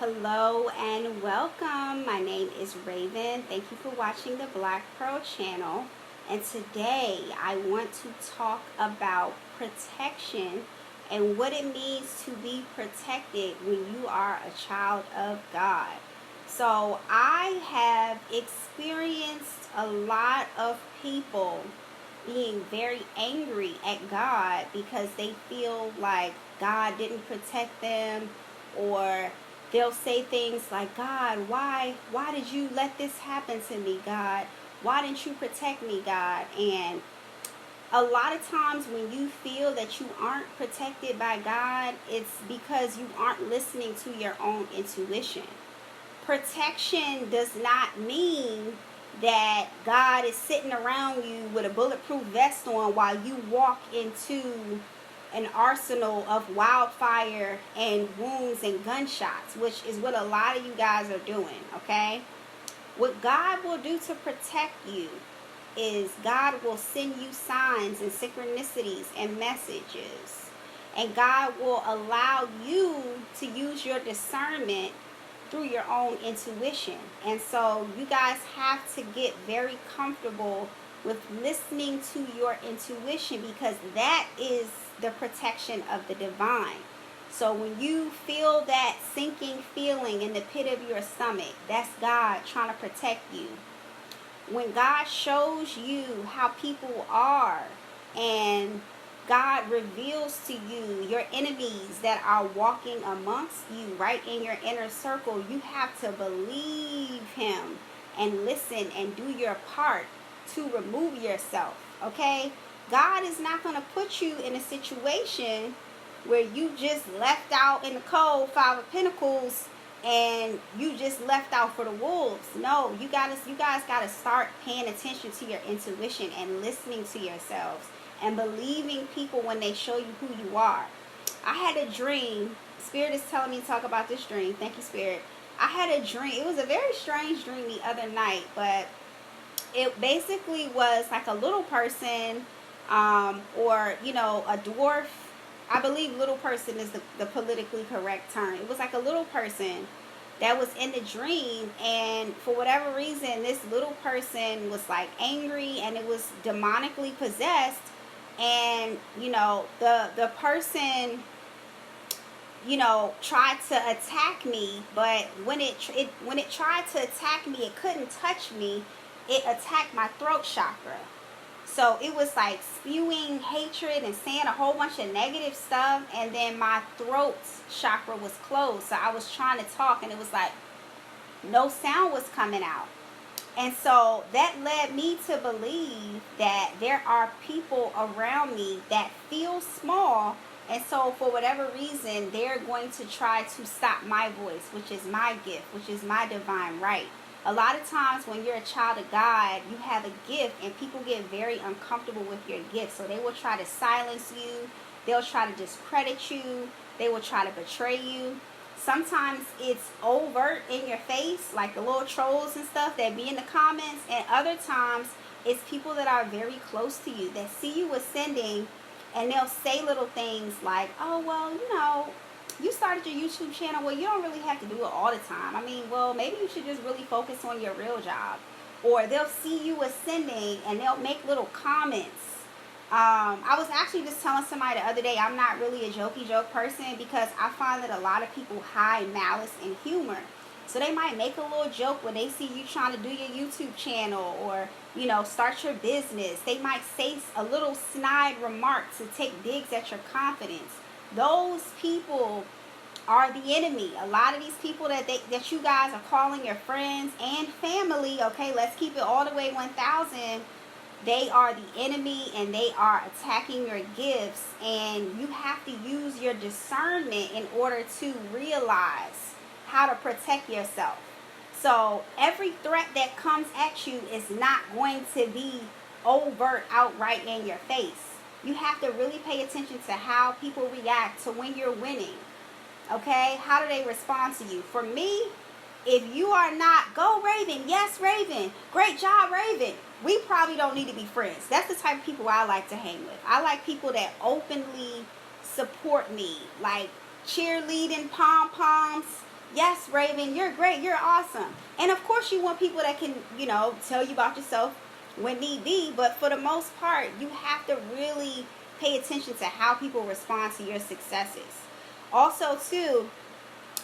Hello and welcome. My name is Raven. Thank you for watching the Black Pearl channel. And today I want to talk about protection and what it means to be protected when you are a child of God. So I have experienced a lot of people being very angry at God because they feel like God didn't protect them, or they'll say things like, God, why did you let this happen to me, God? Why didn't you protect me, God? And a lot of times when you feel that you aren't protected by God, it's because you aren't listening to your own intuition. Protection does not mean that God is sitting around you with a bulletproof vest on while you walk into an arsenal of wildfire and wounds and gunshots, which is what a lot of you guys are doing, okay? What God will do to protect you is God will send you signs and synchronicities and messages. And God will allow you to use your discernment through your own intuition. And so you guys have to get very comfortable with listening to your intuition, because that is the protection of the divine. So when you feel that sinking feeling in the pit of your stomach, that's God trying to protect you. When God shows you how people are and God reveals to you your enemies that are walking amongst you right in your inner circle, you have to believe Him and listen and do your part to remove yourself, okay? God is not going to put you in a situation where you just left out in the cold, Five of Pentacles, and you just left out for the wolves. No, you guys got to start paying attention to your intuition and listening to yourselves and believing people when they show you who you are. I had a dream. Spirit is telling me to talk about this dream. Thank you, Spirit. I had a dream. It was a very strange dream the other night, but it basically was like a little person, or, a dwarf. I believe little person is the politically correct term. It was like a little person that was in the dream, and for whatever reason, this little person was like angry and it was demonically possessed. And, the person, tried to attack me, but when it tried to attack me, it couldn't touch me. It attacked my throat chakra. So it was like spewing hatred and saying a whole bunch of negative stuff, and then my throat chakra was closed. So I was trying to talk and it was like no sound was coming out. And so that led me to believe that there are people around me that feel small, and so for whatever reason, they're going to try to stop my voice, which is my gift, which is my divine right. A lot of times when you're a child of God, you have a gift, and people get very uncomfortable with your gift. So they will try to silence you. They'll try to discredit you. They will try to betray you. Sometimes it's overt in your face, like the little trolls and stuff that be in the comments. And other times it's people that are very close to you that see you ascending, and they'll say little things like, oh, well, you started your YouTube channel. Well, you don't really have to do it all the time. I mean, well, maybe you should just really focus on your real job. Or they'll see you ascending and they'll make little comments. I was actually just telling somebody the other day, I'm not really a jokey joke person, because I find that a lot of people hide malice and humor. So they might make a little joke when they see you trying to do your YouTube channel, or, start your business. They might say a little snide remark to take digs at your confidence. Those people are the enemy. A lot of these people that you guys are calling your friends and family, okay, let's keep it all the way 1,000. They are the enemy, and they are attacking your gifts, and you have to use your discernment in order to realize how to protect yourself. So every threat that comes at you is not going to be overt, outright in your face. You have to really pay attention to how people react to when you're winning. Okay? How do they respond to you? For me, if you are not, go Raven, yes Raven, great job Raven, we probably don't need to be friends. That's the type of people I like to hang with. I like people that openly support me, like cheerleading, pom-poms, Yes, Raven, you're great, you're awesome. And of course you want people that can, tell you about yourself when need be, but for the most part, you have to really pay attention to how people respond to your successes. Also, too,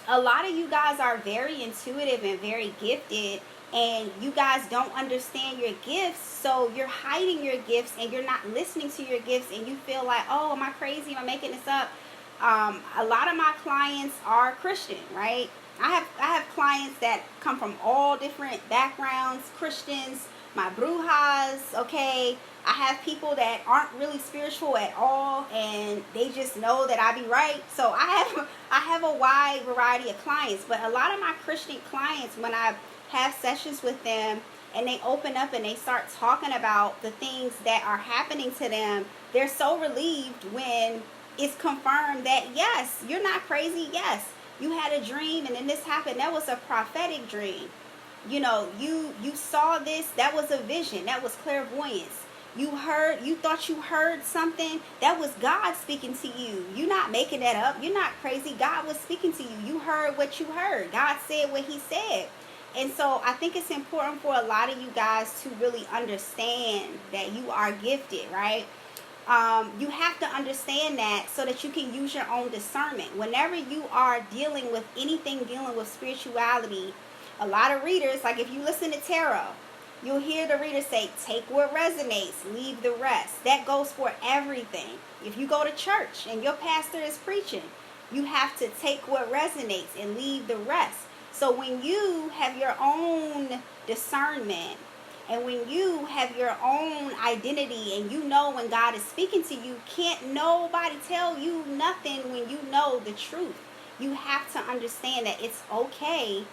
a lot of you guys are very intuitive and very gifted, and you guys don't understand your gifts, so you're hiding your gifts and you're not listening to your gifts, and you feel like, oh, am I crazy? Am I making this up? A lot of my clients are Christian, right? I have clients that come from all different backgrounds, Christians, my brujas, okay? I have people that aren't really spiritual at all, and they just know that I be right. So I have a wide variety of clients, but a lot of my Christian clients, when I have sessions with them and they open up and they start talking about the things that are happening to them, they're so relieved when it's confirmed that, yes, you're not crazy. Yes, you had a dream and then this happened. That was a prophetic dream. You saw this. That was a vision. That was clairvoyance. You thought you heard something. That was God speaking to you. You're not making that up. You're not crazy. God was speaking to you. You heard what you heard. God said what he said. And so I think it's important for a lot of you guys to really understand that you are gifted, right? You have to understand that so that you can use your own discernment. Whenever you are dealing with anything dealing with spirituality, a lot of readers, like if you listen to tarot, you'll hear the reader say, take what resonates, leave the rest. That goes for everything. If you go to church and your pastor is preaching, you have to take what resonates and leave the rest. So when you have your own discernment, and when you have your own identity and you know when God is speaking to you, can't nobody tell you nothing when you know the truth. You have to understand that it's okay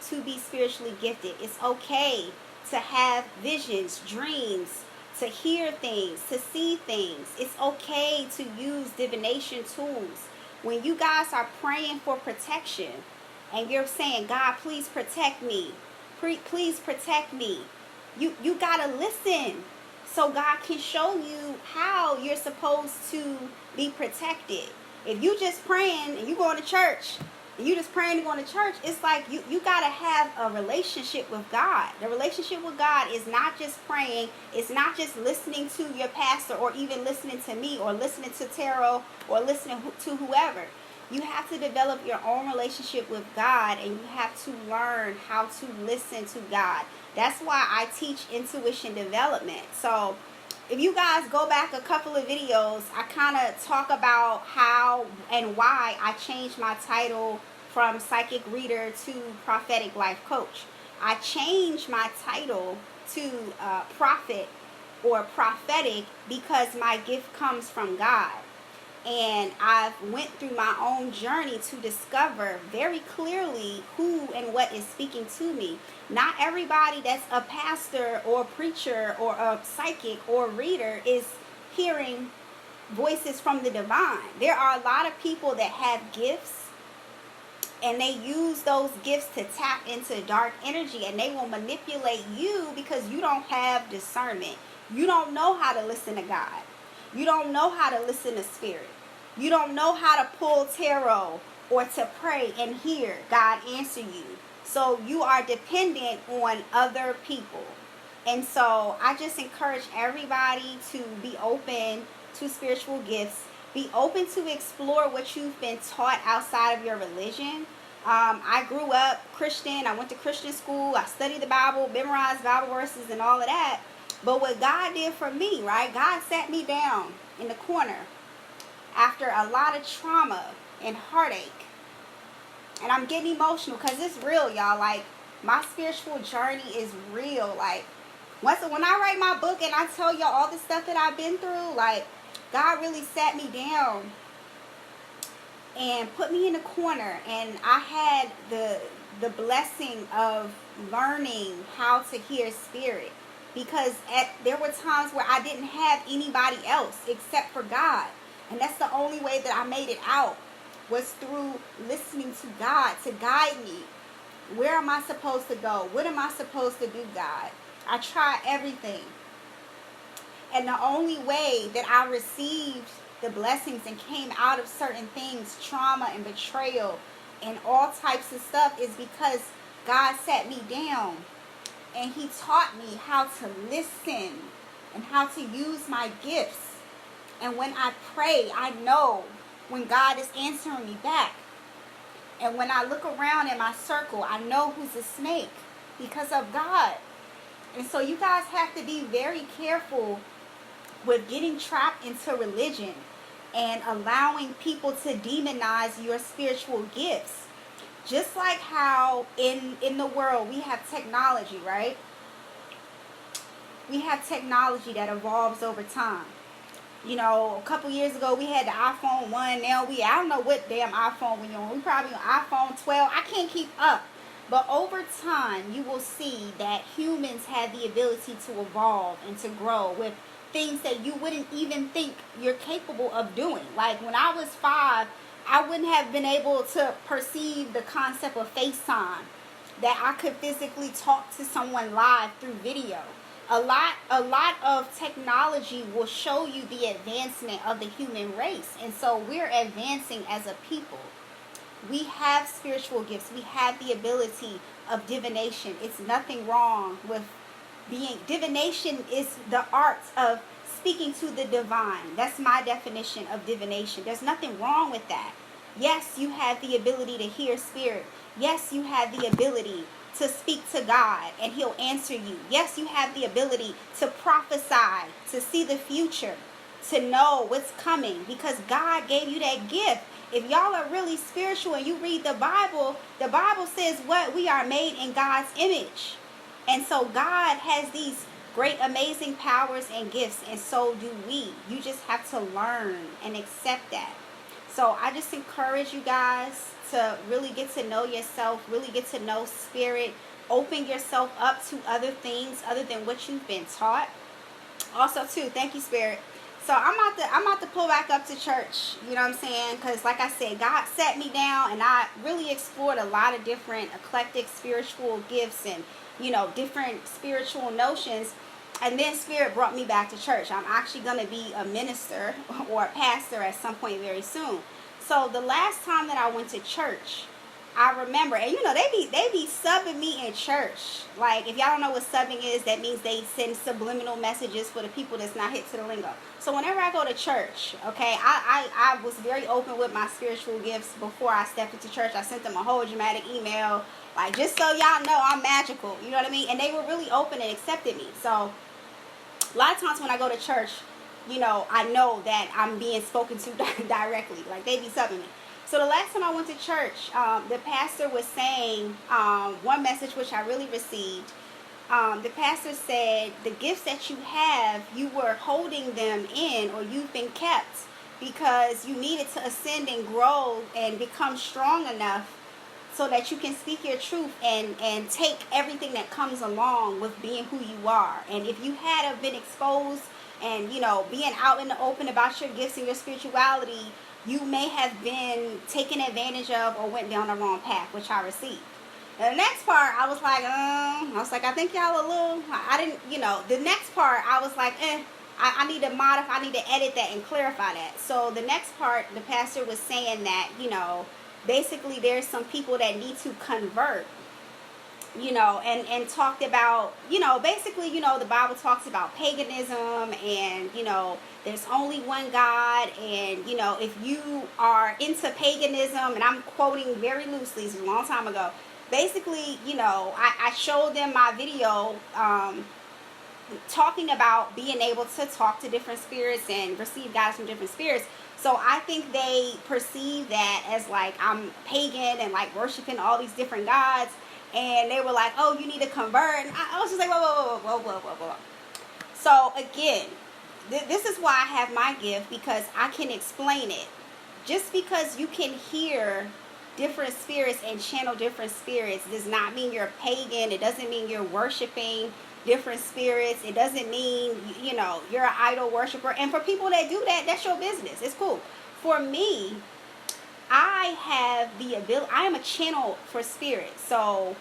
to be spiritually gifted. It's okay to have visions, dreams, to hear things, to see things. It's okay to use divination tools. When you guys are praying for protection and you're saying, God, please protect me. Please protect me. You got to listen so God can show you how you're supposed to be protected. If you just praying and you going to church, and you just praying and going to church, it's like you got to have a relationship with God. The relationship with God is not just praying. It's not just listening to your pastor or even listening to me or listening to tarot or listening to whoever. You have to develop your own relationship with God, and you have to learn how to listen to God. That's why I teach intuition development. So if you guys go back a couple of videos, I kind of talk about how and why I changed my title from psychic reader to prophetic life coach. I changed my title to prophet or prophetic because my gift comes from God. And I've went through my own journey to discover very clearly who and what is speaking to me. Not everybody that's a pastor or preacher or a psychic or reader is hearing voices from the divine. There are a lot of people that have gifts, and they use those gifts to tap into dark energy, and they will manipulate you because you don't have discernment. You don't know how to listen to God. You don't know how to listen to spirit. You don't know how to pull tarot or to pray and hear God answer you. So you are dependent on other people. And so I just encourage everybody to be open to spiritual gifts. Be open to explore what you've been taught outside of your religion. I grew up Christian. I went to Christian school. I studied the Bible, memorized Bible verses and all of that. But what God did for me, right? God sat me down in the corner after a lot of trauma and heartache. And I'm getting emotional because it's real, y'all. Like, my spiritual journey is real. Like, when I write my book and I tell y'all all the stuff that I've been through, like, God really sat me down and put me in a corner. And I had the blessing of learning how to hear spirit. Because there were times where I didn't have anybody else except for God. And that's the only way that I made it out, was through listening to God to guide me. Where am I supposed to go? What am I supposed to do, God? I tried everything. And the only way that I received the blessings and came out of certain things, trauma and betrayal and all types of stuff is because God sat me down and he taught me how to listen and how to use my gifts. And when I pray, I know when God is answering me back. And when I look around in my circle, I know who's a snake because of God. And so you guys have to be very careful with getting trapped into religion and allowing people to demonize your spiritual gifts. Just like how in the world we have technology, right? We have technology that evolves over time. You know, a couple years ago we had the iPhone 1. Now I don't know what damn iPhone we're on. We probably on iPhone 12. I can't keep up. But over time, you will see that humans have the ability to evolve and to grow with things that you wouldn't even think you're capable of doing. Like when I was 5, I wouldn't have been able to perceive the concept of FaceTime, that I could physically talk to someone live through video. A lot of technology will show you the advancement of the human race. And so we're advancing as a people. We have spiritual gifts. We have the ability of divination. It's nothing wrong with being... Divination is the art of speaking to the divine. That's my definition of divination. There's nothing wrong with that. Yes, you have the ability to hear spirit. Yes, you have the ability to speak to God and he'll answer you. Yes, you have the ability to prophesy, to see the future, to know what's coming because God gave you that gift. If y'all are really spiritual and you read the Bible says what? We are made in God's image. And so God has these great, amazing powers and gifts, and so do we. You just have to learn and accept that. So I just encourage you guys to really get to know yourself, really get to know spirit, open yourself up to other things other than what you've been taught. Also, too, thank you, Spirit. So I'm about to pull back up to church, you know what I'm saying? Because like I said, God sat me down and I really explored a lot of different eclectic spiritual gifts and, you know, different spiritual notions. And then Spirit brought me back to church. I'm actually going to be a minister or a pastor at some point very soon. So the last time that I went to church, I remember, and you know, they be subbing me in church. Like, if y'all don't know what subbing is, that means they send subliminal messages for the people that's not hip to the lingo. So whenever I go to church, okay, I was very open with my spiritual gifts before I stepped into church. I sent them a whole dramatic email, like, just so y'all know I'm magical, you know what I mean? And they were really open and accepted me. So a lot of times when I go to church, you know, I know that I'm being spoken to directly. Like, they be subbing me. So the last time I went to church, the pastor was saying one message which I really received. The pastor said, the gifts that you have, you were holding them in, or you've been kept because you needed to ascend and grow and become strong enough so that you can speak your truth and take everything that comes along with being who you are. And if you had have been exposed and, you know, being out in the open about your gifts and your spirituality, you may have been taken advantage of or went down the wrong path, which I received. Now, the next part, I was like, I think y'all a little, I didn't, you know, the next part, I was like, I need to modify, I need to edit that and clarify that. So the next part, the pastor was saying that, you know, basically there's some people that need to convert, you know, and talked about, you know, basically, you know, the Bible talks about paganism and, you know, there's only one God. And, you know, if you are into paganism, and I'm quoting very loosely, this was a long time ago, basically, you know, I showed them my video talking about being able to talk to different spirits and receive guidance from different spirits. So I think they perceive that as like I'm pagan and like worshiping all these different gods. And they were like, oh, you need to convert. And I was just like, whoa. So again, this is why I have my gift, because I can explain it. Just because you can hear different spirits and channel different spirits does not mean you're pagan. It doesn't mean you're worshiping different spirits. It doesn't mean, you know, you're an idol worshiper. And for people that do that, that's your business. It's cool. For me, I have the ability, I am a channel for spirit. So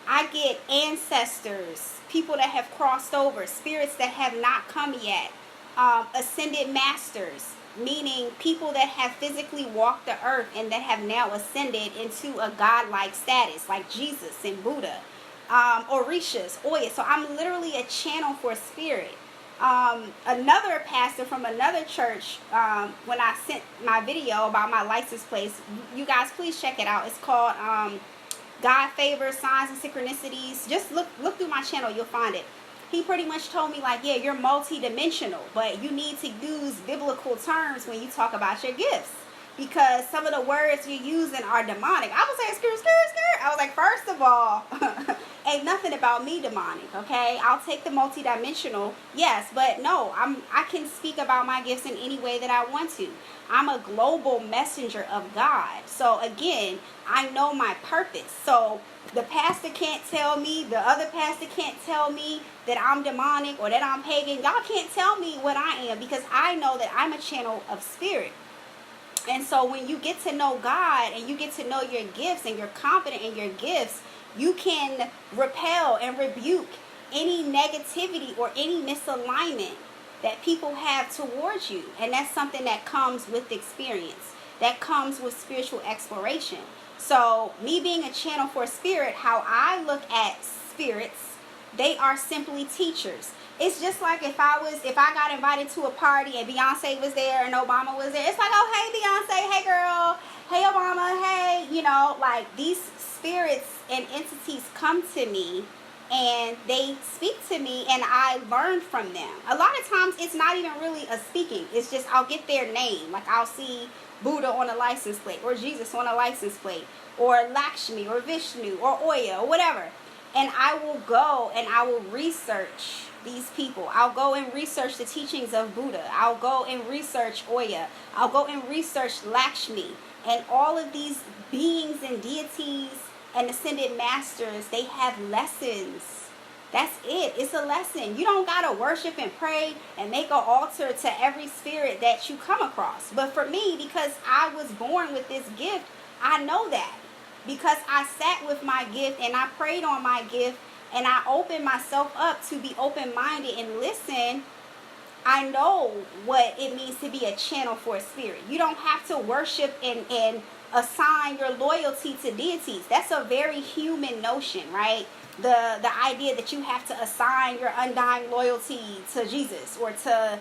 I get ancestors, people that have crossed over, spirits that have not come yet, ascended masters, meaning people that have physically walked the earth and that have now ascended into a godlike status, like Jesus and Buddha, Orishas, Oya. So I'm literally a channel for spirit. Another pastor from another church, when I sent my video about my license plates, you guys please check it out. It's called God Favors, Signs and Synchronicities. Just look through my channel, you'll find it. He pretty much told me, like, yeah, you're multi-dimensional, but you need to use biblical terms when you talk about your gifts, because some of the words you're using are demonic. I was like, skirt. I was like, first of all, ain't nothing about me demonic, okay? I'll take the multi-dimensional, yes, but no, I can speak about my gifts in any way that I want to. I'm a global messenger of God. So again, I know my purpose. So the pastor can't tell me, the other pastor can't tell me that I'm demonic or that I'm pagan. Y'all can't tell me what I am, because I know that I'm a channel of spirit. And so when you get to know God and you get to know your gifts and you're confident in your gifts, you can repel and rebuke any negativity or any misalignment that people have towards you. And that's something that comes with experience, that comes with spiritual exploration. So me being a channel for spirit, how I look at spirits, they are simply teachers. It's just like if I got invited to a party and Beyonce was there and Obama was there. It's like, oh, hey, Beyonce, hey, girl, hey, Obama, hey, like these spirits and entities come to me and they speak to me and I learn from them. A lot of times it's not even really a speaking. It's just I'll get their name. Like I'll see Buddha on a license plate, or Jesus on a license plate, or Lakshmi or Vishnu or Oya or whatever. And I will go and I will research these people. I'll go and research the teachings of Buddha. I'll go and research Oya. I'll go and research Lakshmi. And all of these beings and deities and ascended masters, they have lessons. That's it. It's a lesson. You don't got to worship and pray and make an altar to every spirit that you come across. But for me, because I was born with this gift, I know that. Because I sat with my gift and I prayed on my gift and I opened myself up to be open-minded and listen, I know what it means to be a channel for a spirit. You don't have to worship and assign your loyalty to deities. That's a very human notion, right? The idea that you have to assign your undying loyalty to Jesus or to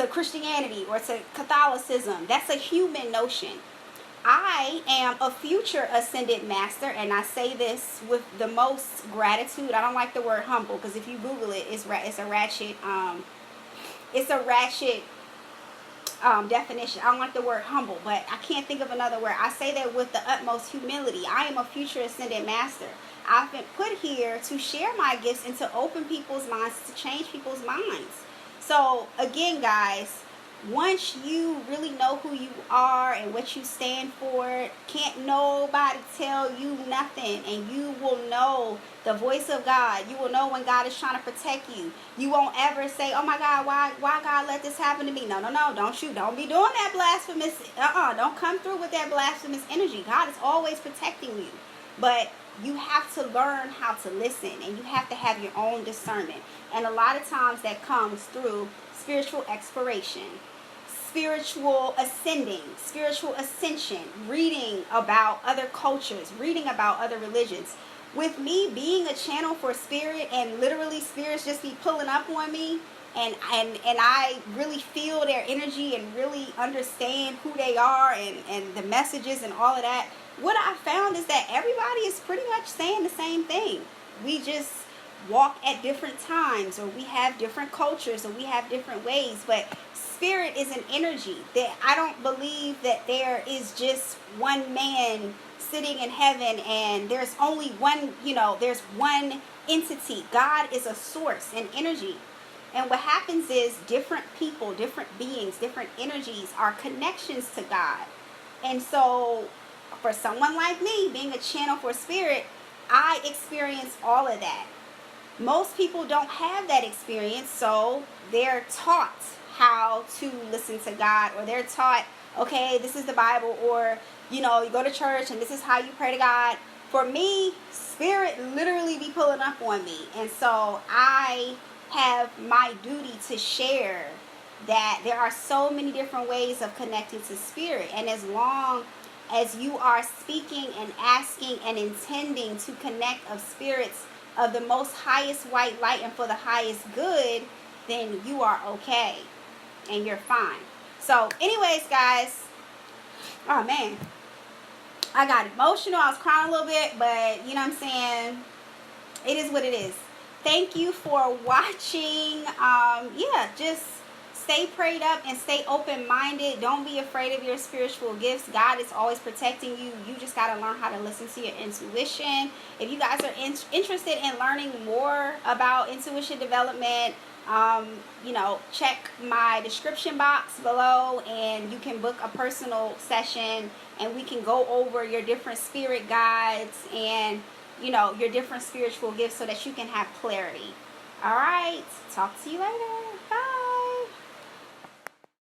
Christianity or to Catholicism. That's a human notion. I am a future ascended master, and I say this with the most gratitude. I don't like the word humble, because if you Google it, it's a ratchet definition. I don't like the word humble, but I can't think of another word. I say that with the utmost humility. I am a future ascended master. I've been put here to share my gifts and to open people's minds, to change people's minds. So again, guys, once you really know who you are and what you stand for, can't nobody tell you nothing. And you will know the voice of God. You will know when God is trying to protect you. You won't ever say, oh my God, why God let this happen to me? No, don't be doing that blasphemous. Don't come through with that blasphemous energy. God is always protecting you. But you have to learn how to listen, and you have to have your own discernment. And a lot of times that comes through spiritual exploration, spiritual ascending, spiritual ascension, reading about other cultures, reading about other religions. With me being a channel for spirit, and literally spirits just be pulling up on me, and I really feel their energy and really understand who they are and the messages and all of that, what I found is that everybody is pretty much saying the same thing. We just walk at different times, or we have different cultures, or we have different ways, but spirit is an energy. That I don't believe that there is just one man sitting in heaven and there's only one, there's one entity. God is a source, an energy. And what happens is different people, different beings, different energies are connections to God. And so for someone like me, being a channel for spirit, I experience all of that. Most people don't have that experience, so they're taught how to listen to God, or they're taught, okay, this is the Bible, or, you go to church and this is how you pray to God. For me, spirit literally be pulling up on me. And so I have my duty to share that there are so many different ways of connecting to spirit. And as long as you are speaking and asking and intending to connect of spirits of the most highest white light and for the highest good, then you are okay and you're fine. So anyways, guys, oh man, I got emotional. I was crying a little bit, but you know what I'm saying? It is what it is. Thank you for watching. Yeah, just stay prayed up and stay open-minded. Don't be afraid of your spiritual gifts. God is always protecting you. You just got to learn how to listen to your intuition. If you guys are interested in learning more about intuition development, check my description box below and you can book a personal session and we can go over your different spirit guides and your different spiritual gifts so that you can have clarity. All right, talk to you later.